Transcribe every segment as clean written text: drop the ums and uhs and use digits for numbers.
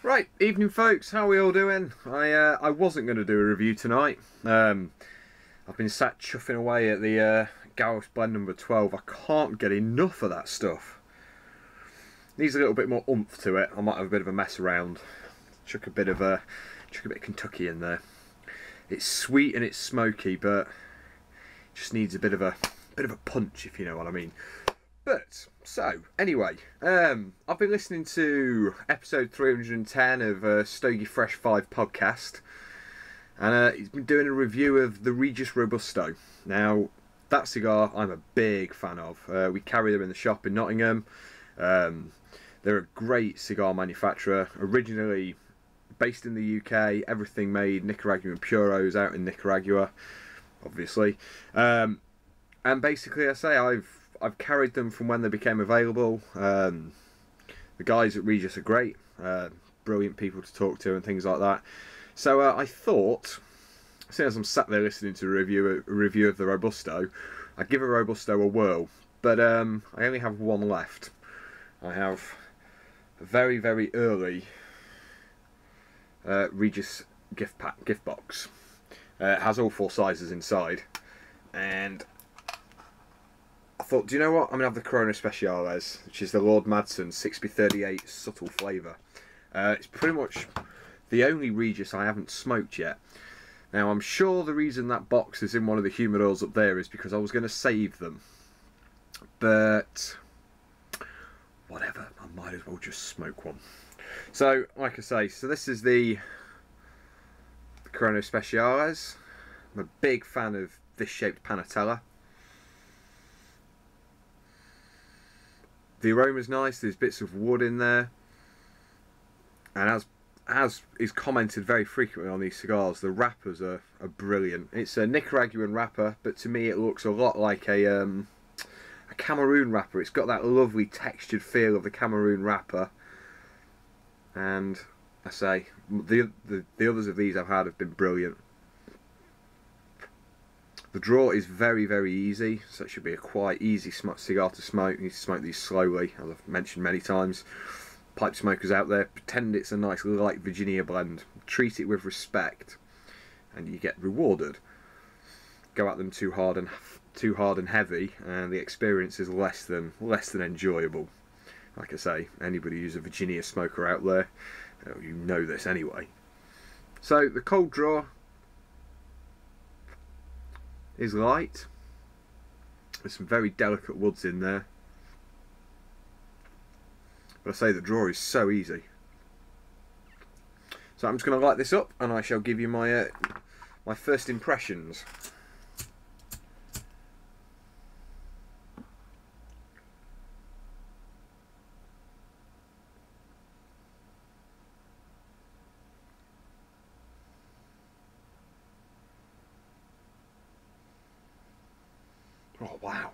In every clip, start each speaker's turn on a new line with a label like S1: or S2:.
S1: Right, evening folks, how are we all doing? I wasn't going to do a review tonight. I've been sat chuffing away at the Garros Blend number 12. I can't get enough of that stuff. Needs a little bit more oomph to it. I might have a bit of a mess around. Chuck a bit of Kentucky in there. It's sweet and it's smoky, but it just needs a bit of a punch, if you know what I mean. But, so, anyway, I've been listening to episode 310 of Stogie Fresh 5 podcast, and he's been doing a review of the Regius Robusto. Now, that cigar I'm a big fan of. We carry them in the shop in Nottingham. They're a great cigar manufacturer, originally based in the UK, everything made Nicaraguan puros out in Nicaragua, obviously. And basically, I say I've carried them from when they became available. The guys at Regius are great, brilliant people to talk to and things like that. So I thought, as I'm sat there listening to a review of the Robusto, I'd give a Robusto a whirl. But I only have one left. I have a very, very early Regius gift box. It has all four sizes inside, and I thought, do you know what? I'm going to have the Corona Speciales, which is the Lord Madsen 6B38 subtle flavour. It's pretty much the only Regius I haven't smoked yet. Now, I'm sure the reason that box is in one of the humidors up there is because I was going to save them. But whatever, I might as well just smoke one. So, like I say, so this is the Corona Speciales. I'm a big fan of this shaped panatella. The aroma's nice, there's bits of wood in there, and as is commented very frequently on these cigars, the wrappers are brilliant. It's a Nicaraguan wrapper, but to me it looks a lot like a Cameroon wrapper. It's got that lovely textured feel of the Cameroon wrapper, and I say, the others of these I've had have been brilliant. The draw is very, very easy, so it should be a quite easy cigar to smoke. You need to smoke these slowly, as I've mentioned many times. Pipe smokers out there, pretend it's a nice light Virginia blend. Treat it with respect, and you get rewarded. Go at them too hard and heavy, and the experience is less than enjoyable. Like I say, anybody who's a Virginia smoker out there, you know this anyway. So the cold draw is light. There's some very delicate woods in there, but I say the draw is so easy. So I'm just going to light this up, and I shall give you my my first impressions. Oh wow.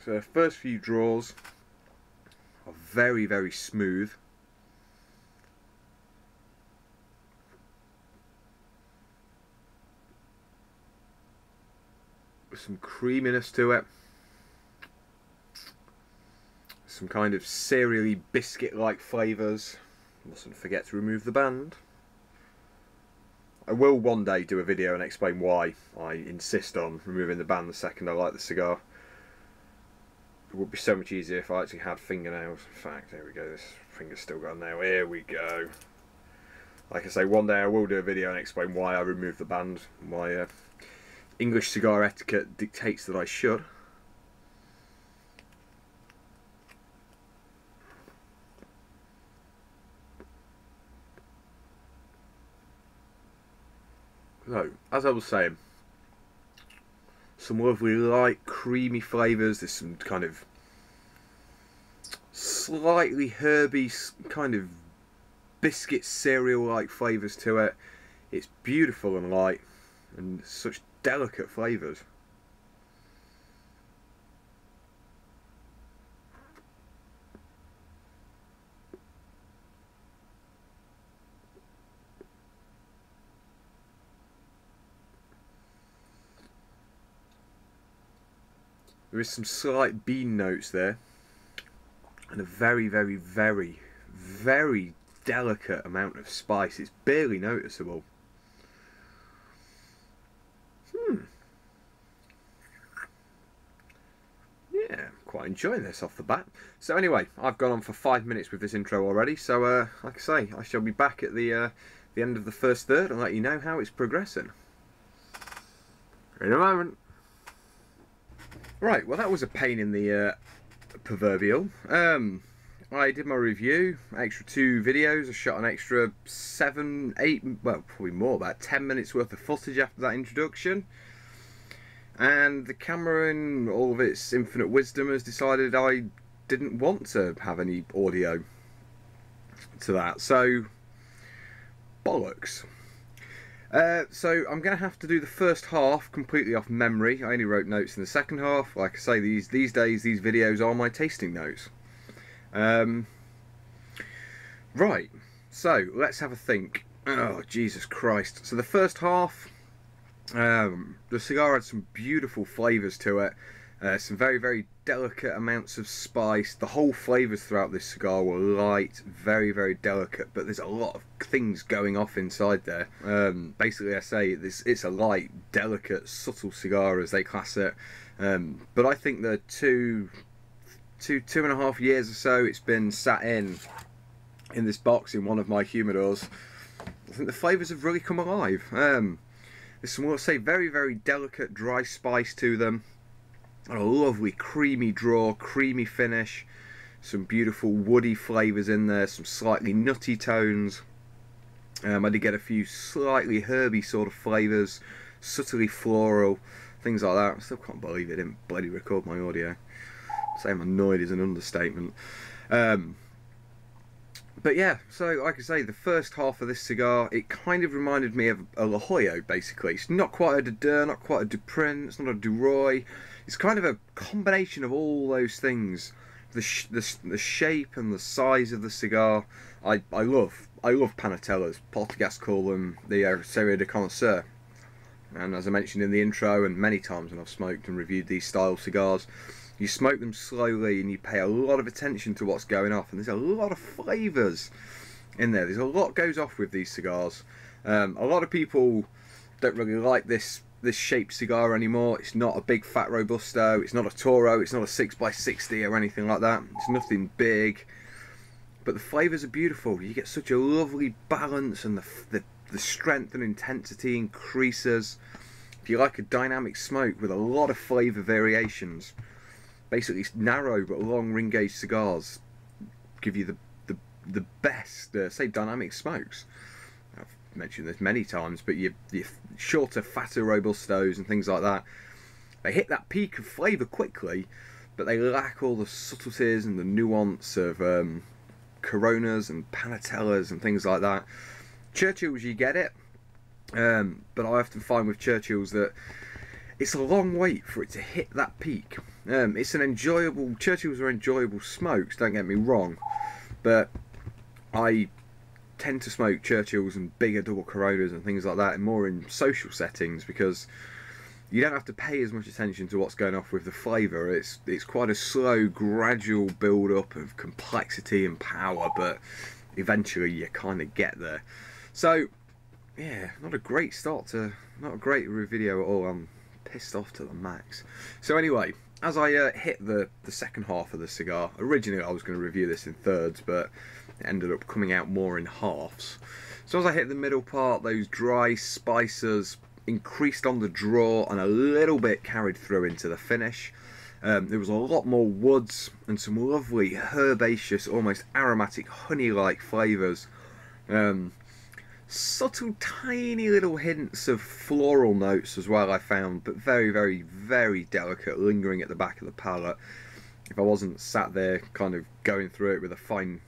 S1: So the first few draws are very, very smooth. With some creaminess to it. Some kind of cereally biscuit-like flavours. Mustn't forget to remove the band. I will one day do a video and explain why I insist on removing the band the second I light the cigar. It would be so much easier if I actually had fingernails. In fact, there we go, this finger's still got a nail. Here we go. Like I say, one day I will do a video and explain why I removed the band. Why English cigar etiquette dictates that I should. So, as I was saying, some lovely light creamy flavours. There's some kind of slightly herby, kind of biscuit cereal like flavours to it. It's beautiful and light, and such delicate flavours. There is some slight bean notes there, and a very, very, very, very delicate amount of spice. It's barely noticeable. Yeah, quite enjoying this off the bat. So anyway, I've gone on for 5 minutes with this intro already, so like I say, I shall be back at the end of the first third and let you know how it's progressing. In a moment. Right, well that was a pain in the proverbial. I did my review, extra 2 videos, I shot an extra 7, 8, well probably more, about 10 minutes worth of footage after that introduction. And the camera, in all of its infinite wisdom, has decided I didn't want to have any audio to that, so bollocks. So I'm going to have to do the first half completely off memory. I only wrote notes in the second half. Like I say, these days these videos are my tasting notes. Right, so let's have a think. Oh Jesus Christ. So the first half, the cigar had some beautiful flavours to it, some very, very delicate amounts of spice. The whole flavours throughout this cigar were light, very, very delicate, but there's a lot of things going off inside there. Basically I say it's a light, delicate, subtle cigar as they class it, but I think the two and a half years or so it's been sat in this box in one of my humidors, I think the flavours have really come alive. There's some, let's say, very, very delicate dry spice to them. And a lovely creamy draw, creamy finish. Some beautiful woody flavours in there, some slightly nutty tones. I did get a few slightly herby sort of flavours, subtly floral, things like that. I still can't believe it didn't bloody record my audio. Saying I'm annoyed is an understatement. But yeah, so like I say, the first half of this cigar, it kind of reminded me of a La Jolla, basically. It's not quite a De Deux, not quite a Duprin, it's not a Duroy. It's kind of a combination of all those things. The shape and the size of the cigar, I love Panatellas. Portuguese call them the Serie de Connoisseur. And as I mentioned in the intro, and many times when I've smoked and reviewed these style cigars, you smoke them slowly and you pay a lot of attention to what's going off, and there's a lot of flavours in there. There's a lot goes off with these cigars. A lot of people don't really like this shaped cigar anymore. It's not a big fat Robusto, it's not a Toro, it's not a 6x60 or anything like that. It's nothing big, but the flavours are beautiful. You get such a lovely balance, and the strength and intensity increases. If you like a dynamic smoke with a lot of flavour variations, basically narrow but long ring gauge cigars give you the best, say, dynamic smokes. I've mentioned this many times, but your shorter, fatter Robustos and things like that, they hit that peak of flavour quickly, but they lack all the subtleties and the nuance of Coronas and Panatellas and things like that. Churchills, you get it, but I often find with Churchills that it's a long wait for it to hit that peak. It's an enjoyable, Churchills are enjoyable smokes, don't get me wrong, but I tend to smoke Churchills and bigger double Coronas and things like that more in social settings, because you don't have to pay as much attention to what's going off with the flavour. It's quite a slow, gradual build up of complexity and power, but eventually you kind of get there. So yeah, not a great great video at all. I'm pissed off to the max. So anyway, as I hit the second half of the cigar, originally I was going to review this in thirds, but it ended up coming out more in halves. So as I hit the middle part, those dry spices increased on the draw and a little bit carried through into the finish. There was a lot more woods and some lovely herbaceous, almost aromatic honey-like flavours. Subtle, tiny little hints of floral notes as well, I found, but very, very, very delicate, lingering at the back of the palate. If I wasn't sat there kind of going through it with a fine,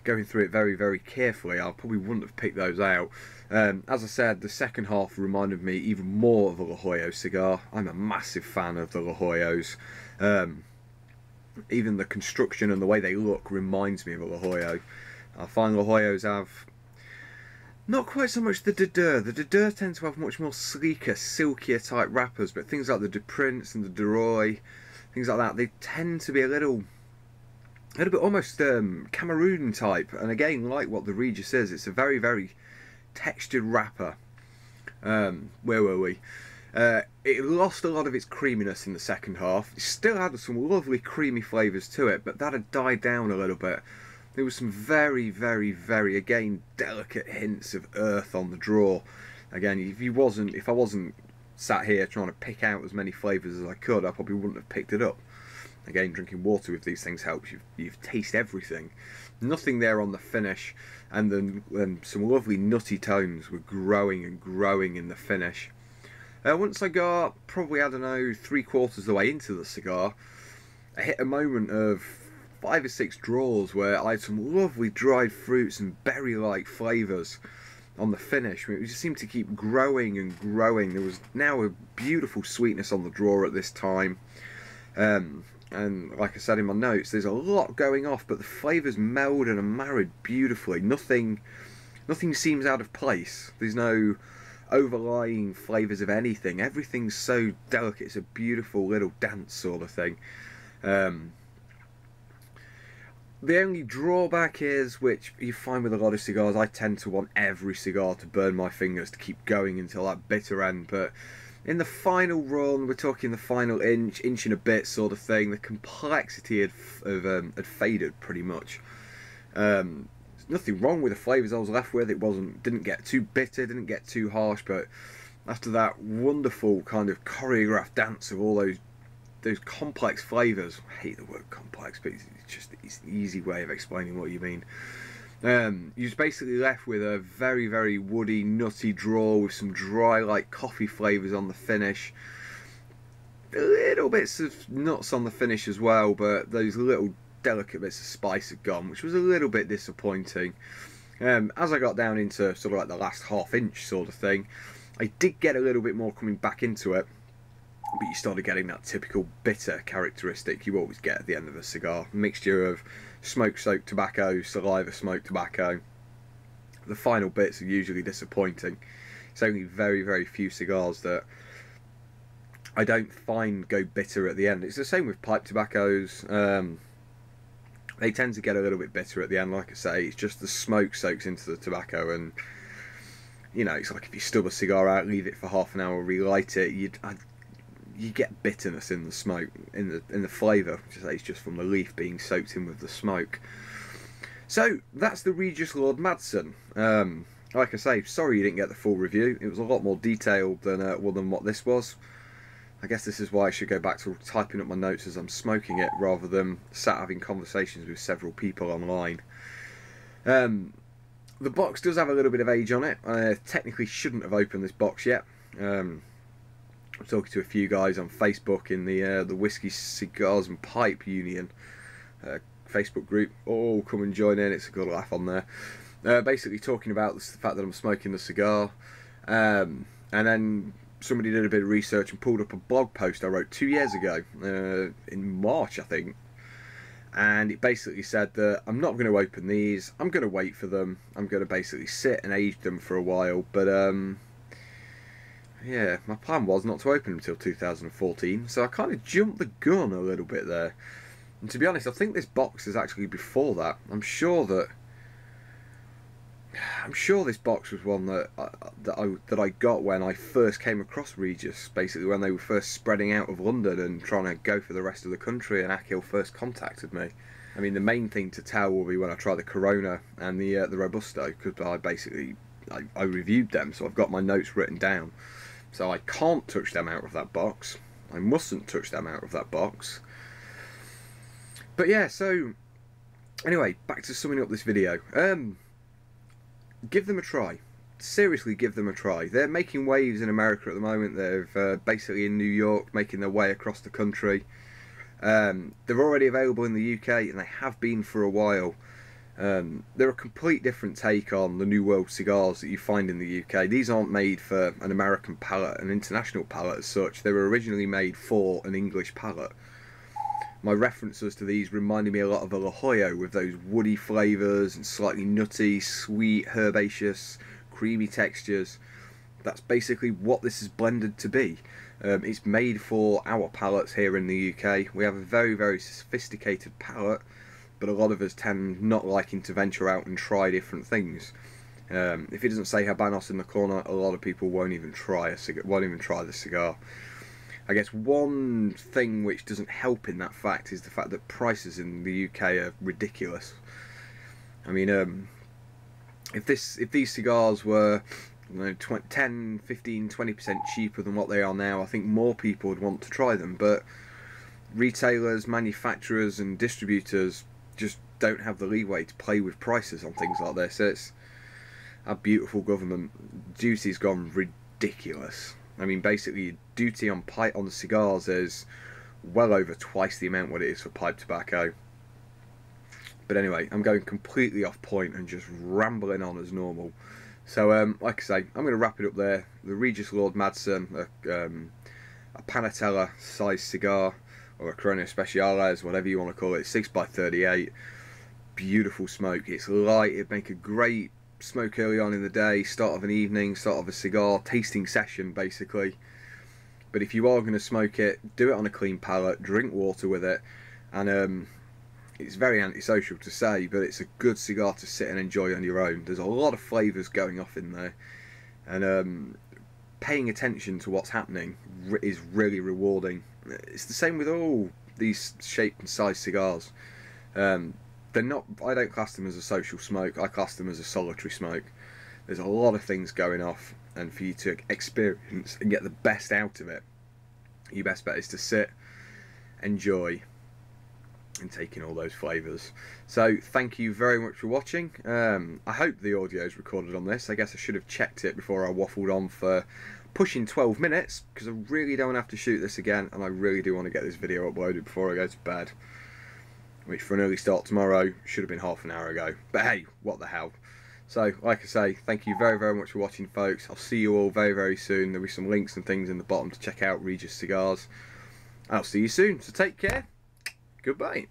S1: going through it very, very carefully, I probably wouldn't have picked those out. As I said, the second half reminded me even more of a La Jolla cigar. I'm a massive fan of the La Jollas. Even the construction and the way they look reminds me of a La Jolla. I find La Jollas have Not quite so much the de Deux. The de Deux tend to have much more sleeker, silkier type wrappers, but things like the de Prince and the de Roy, things like that, they tend to be a little bit almost Cameroon type. And again, like what the Regius is, it's a very, very textured wrapper. Where were we? It lost a lot of its creaminess in the second half. It still had some lovely creamy flavours to it, but that had died down a little bit. There was some very, very, very, again, delicate hints of earth on the draw. Again, if I wasn't sat here trying to pick out as many flavours as I could, I probably wouldn't have picked it up. Again, drinking water with these things helps. You've tasted everything. Nothing there on the finish, and then some lovely nutty tones were growing and growing in the finish. Once I got probably, I don't know, 3/4 of the way into the cigar, I hit a moment of 5 or 6 draws where I had some lovely dried fruits and berry-like flavours on the finish. It just seemed to keep growing and growing. There was now a beautiful sweetness on the draw at this time. And like I said in my notes, there's a lot going off, but the flavours meld and are married beautifully. Nothing seems out of place. There's no overlying flavours of anything. Everything's so delicate. It's a beautiful little dance sort of thing. The only drawback is, which you find with a lot of cigars, I tend to want every cigar to burn my fingers to keep going until that bitter end, but in the final run, we're talking the final inch and a bit sort of thing, the complexity had faded pretty much. There's nothing wrong with the flavours I was left with. It didn't get too bitter, didn't get too harsh, but after that wonderful kind of choreographed dance of all those complex flavours, I hate the word complex, but it's an easy way of explaining what you mean. You're just basically left with a very, very woody, nutty draw with some dry, like coffee flavours on the finish. Little bits of nuts on the finish as well, but those little delicate bits of spice had gone, which was a little bit disappointing. As I got down into sort of like the last half inch sort of thing, I did get a little bit more coming back into it, but you started getting that typical bitter characteristic you always get at the end of a cigar. Mixture of smoke-soaked tobacco, saliva-smoked tobacco. The final bits are usually disappointing. It's only very, very few cigars that I don't find go bitter at the end. It's the same with pipe tobaccos. They tend to get a little bit bitter at the end, like I say. It's just the smoke soaks into the tobacco, and you know, it's like if you stub a cigar out, leave it for half an hour, relight it, you get bitterness in the smoke, in the flavour, which is just from the leaf being soaked in with the smoke. So that's the Regius Lord Madsen. Like I say, sorry you didn't get the full review. It was a lot more detailed than what this was. I guess this is why I should go back to typing up my notes as I'm smoking it, rather than sat having conversations with several people online. The box does have a little bit of age on it. I technically shouldn't have opened this box yet. I'm talking to a few guys on Facebook in the Whiskey, Cigars and Pipe Union Facebook group. Oh, come and join in, it's a good laugh on there. Basically talking about the fact that I'm smoking the cigar, and then somebody did a bit of research and pulled up a blog post I wrote 2 years ago, in March I think, and it basically said that I'm not going to open these, I'm going to wait for them, I'm going to basically sit and age them for a while, but yeah, my plan was not to open them until 2014, so I kind of jumped the gun a little bit there. And to be honest, I think this box is actually before that. I'm sure this box was one that I got when I first came across Regius, basically when they were first spreading out of London and trying to go for the rest of the country, and Akil first contacted me. I mean, the main thing to tell will be when I try the Corona and the Robusto, because I reviewed them, so I've got my notes written down. So I can't touch them out of that box. I mustn't touch them out of that box. But yeah, so anyway, back to summing up this video. Give them a try. Seriously, give them a try. They're making waves in America at the moment. They're basically in New York, making their way across the country. They're already available in the UK, and they have been for a while. They're a complete different take on the New World cigars that you find in the UK. These aren't made for an American palate, an international palate as such. They were originally made for an English palate. My references to these reminded me a lot of a La Jolla, with those woody flavours and slightly nutty, sweet, herbaceous, creamy textures. That's basically what this is blended to be. It's made for our palates here in the UK. We have a very, very sophisticated palate, but a lot of us tend not liking to venture out and try different things. If it doesn't say Habanos in the corner, a lot of people won't even try the cigar. I guess one thing which doesn't help in that fact is the fact that prices in the UK are ridiculous. I mean, if these cigars were, you know, 10, 15, 20% cheaper than what they are now, I think more people would want to try them. But retailers, manufacturers and distributors just don't have the leeway to play with prices on things like this. It's our beautiful government. Duty's gone ridiculous. I mean, basically, duty on the cigars is well over twice the amount what it is for pipe tobacco. But anyway, I'm going completely off point and just rambling on as normal. So, like I say, I'm going to wrap it up there. The Regius Lord Madsen, a Panatella size cigar, or a Corona Speciales, whatever you want to call it, 6x38. Beautiful smoke. It's light. It'd make a great smoke early on in the day, start of an evening, start of a cigar tasting session, basically. But if you are going to smoke it, do it on a clean palate, drink water with it, and it's very antisocial to say, but it's a good cigar to sit and enjoy on your own. There's a lot of flavours going off in there, and paying attention to what's happening is really rewarding. It's the same with all these shape and size cigars. They're not, I don't class them as a social smoke, I class them as a solitary smoke. There's a lot of things going off, and for you to experience and get the best out of it, your best bet is to sit, enjoy, and take in all those flavours. So thank you very much for watching. I hope the audio is recorded on this. I guess I should have checked it before I waffled on for pushing 12 minutes, because I really don't have to shoot this again, and I really do want to get this video uploaded before I go to bed, which for an early start tomorrow should have been half an hour ago. But hey, what the hell. So, like I say, thank you very, very much for watching, folks. I'll see you all very, very soon. There'll be some links and things in the bottom to check out Regius cigars. I'll see you soon, so take care. Goodbye.